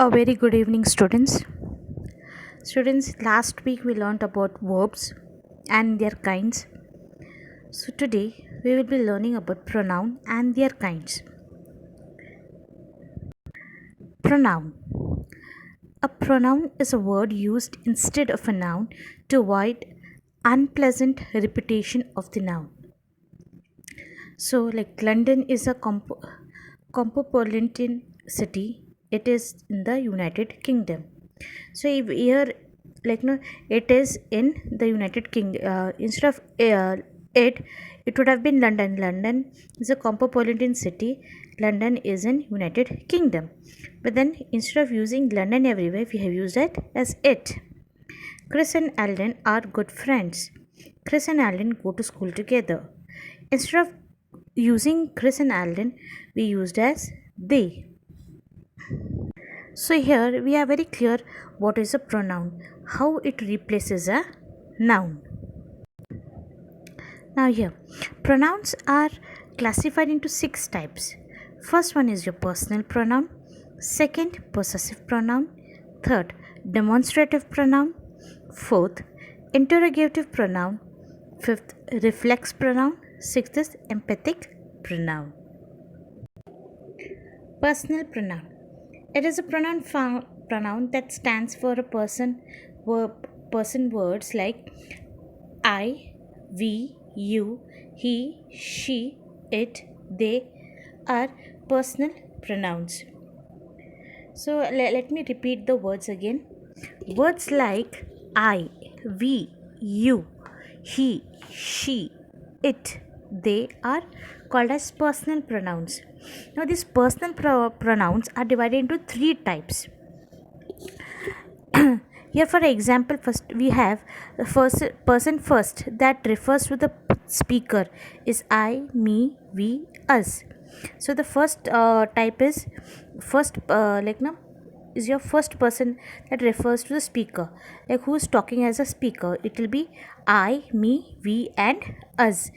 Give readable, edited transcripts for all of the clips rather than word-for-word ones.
A very good evening, students. Students, last week we learned about verbs and their kinds. So today we will be learning about pronoun and their kinds. Pronoun. A pronoun is a word used instead of a noun to avoid unpleasant repetition of the noun. So, like London is a cosmopolitan city. It is in the United Kingdom. So if here, like no, it is in the United Kingdom. Instead of it would have been London. London is a cosmopolitan city. London is in United Kingdom. But then instead of using London everywhere, we have used it as it. Chris and Alden are good friends. Chris and Alden go to school together. Instead of using Chris and Alden, we used as they. So here we are very clear what is a pronoun, how it replaces a noun. Now here, pronouns are classified into 6 types. First one is your personal pronoun, second possessive pronoun, third demonstrative pronoun, fourth interrogative pronoun, fifth reflex pronoun, sixth is emphatic pronoun. Personal pronoun. It is a pronoun that stands for a person words like I, we, you, he, she, it, they are personal pronouns. So let me repeat the words again. Words like I, we, you, he, she, it, they are called as personal pronouns. Now these personal pronouns are divided into 3 types. Here for example, first we have the first person first that refers to the speaker is I, me, we, us. So the first type is first is your first person that refers to the speaker, like who is talking as a speaker. It will be I, me, we, and us.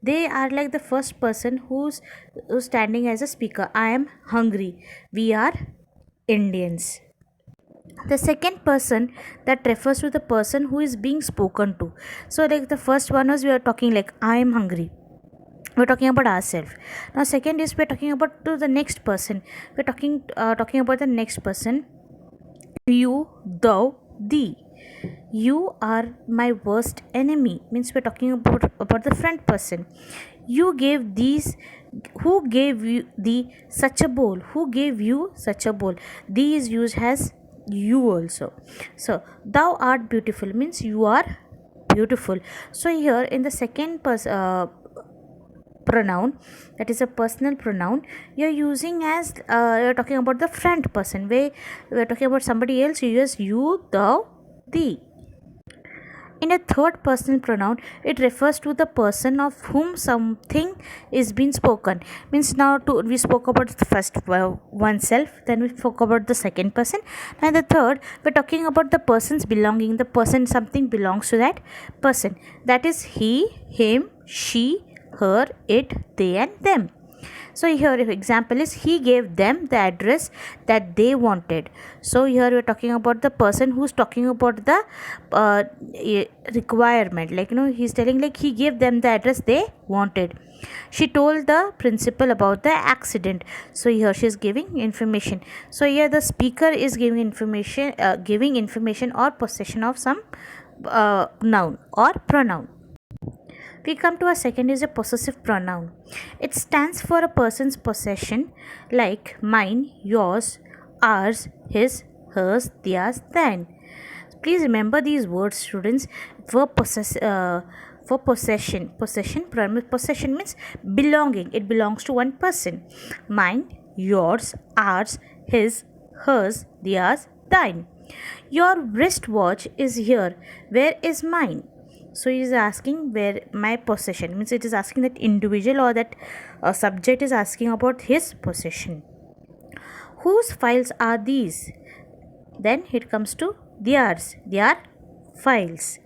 They are like the first person who's standing as a speaker. I am hungry. We are Indians. The second person that refers to the person who is being spoken to. So like the first one was we are talking like I am hungry, we're talking about ourselves. Now second is we're talking about to the next person, we're talking about the next person, you, thou, thee. You are my worst enemy, means we're talking about the front person. You gave these, who gave you the such a bowl, who gave you such a bowl. These used as you also. So thou art beautiful means you are beautiful. So here in the second pronoun, that is a personal pronoun, you're using as you're talking about the front person, where we're talking about somebody else, you use you, thou, thee. In a third personal pronoun, it refers to the person of whom something is being spoken. Means now we spoke about the first oneself, then we spoke about the second person, and the third we're talking about the person's belonging. The person, something belongs to that person. That is he, him, she, her, it, they, and them. So here example is he gave them the address that they wanted. So here we are talking about the person who's talking about the requirement, like he's telling like he gave them the address they wanted. She told the principal about the accident. So here she is giving information. So here the speaker is giving information or possession of some noun or pronoun. We come to a second is a possessive pronoun. It stands for a person's possession like mine, yours, ours, his, hers, theirs, thine. Please remember these words, students. For possession, possession means belonging. It belongs to one person. Mine, yours, ours, his, hers, theirs, thine. Your wristwatch is here. Where is mine? So he is asking where my possession, means it is asking that individual or that subject is asking about his possession. Whose files are these? Then it comes to theirs, their files.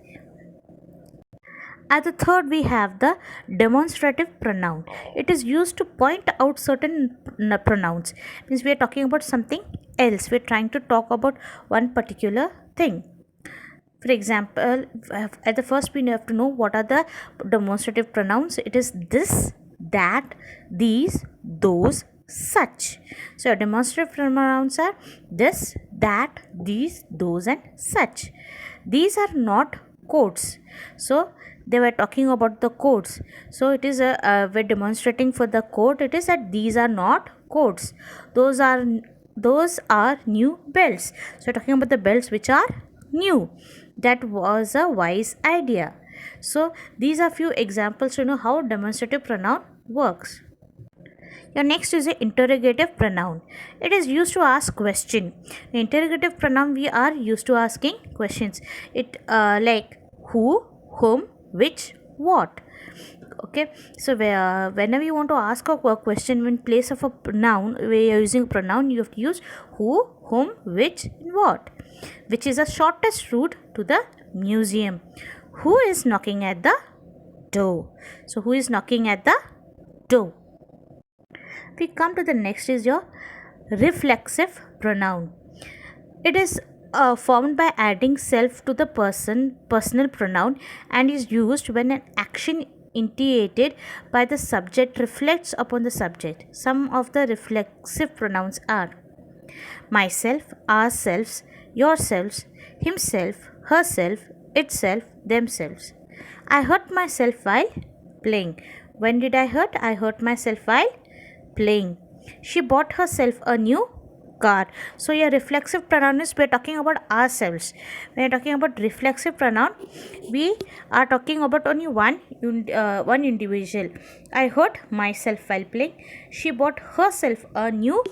At the third, we have the demonstrative pronoun. It is used to point out certain pronouns. Means we are talking about something else. We are trying to talk about one particular thing. For example, at the first we have to know what are the demonstrative pronouns. It is this, that, these, those, such. So demonstrative pronouns are this, that, these, those, and such. These are not codes. So they were talking about the codes. So it is we're demonstrating for the code. It is that these are not codes. Those are new belts. So talking about the belts which are new. That was a wise idea. So these are few examples to know how demonstrative pronoun works. Your next is the interrogative pronoun. It is used to ask question. The interrogative pronoun, we are used to asking questions. It like who, whom, which, what. Okay, so whenever you want to ask a question in place of a noun, we are using pronoun, you have to use who, whom, which, and what. Which is the shortest route to the museum. Who is knocking at the door? So who is knocking at the door? We come to the next is your reflexive pronoun. It is formed by adding self to the personal pronoun and is used when an action initiated by the subject reflects upon the subject. Some of the reflexive pronouns are myself, ourselves, yourselves, himself, herself, itself, themselves. I hurt myself while playing. When did I hurt? I hurt myself while playing. She bought herself a new car. So your reflexive pronoun is, we're talking about ourselves. When you're talking about reflexive pronoun, we are talking about only one individual. I hurt myself while playing. She bought herself a new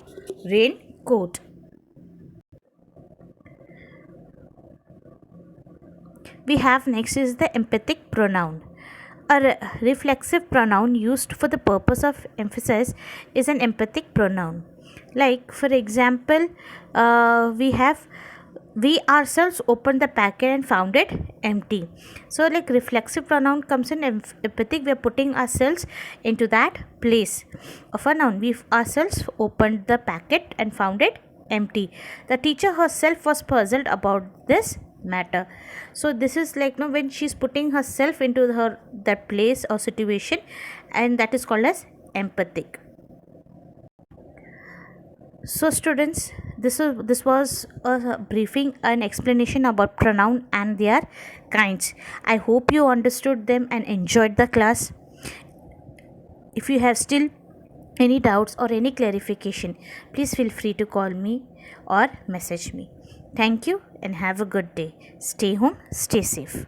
raincoat. We have next is the emphatic pronoun. A reflexive pronoun used for the purpose of emphasis is an emphatic pronoun. Like for example, we ourselves opened the packet and found it empty. So like reflexive pronoun comes in emphatic, we are putting ourselves into that place of a noun. We ourselves opened the packet and found it empty. The teacher herself was puzzled about this matter. So this is like when she's putting herself into that place or situation, and that is called as empathic. So students, this was a briefing and explanation about pronoun and their kinds. I hope you understood them and enjoyed the class. If you have still any doubts or any clarification, please feel free to call me or message me. Thank you and have a good day. Stay home, stay safe.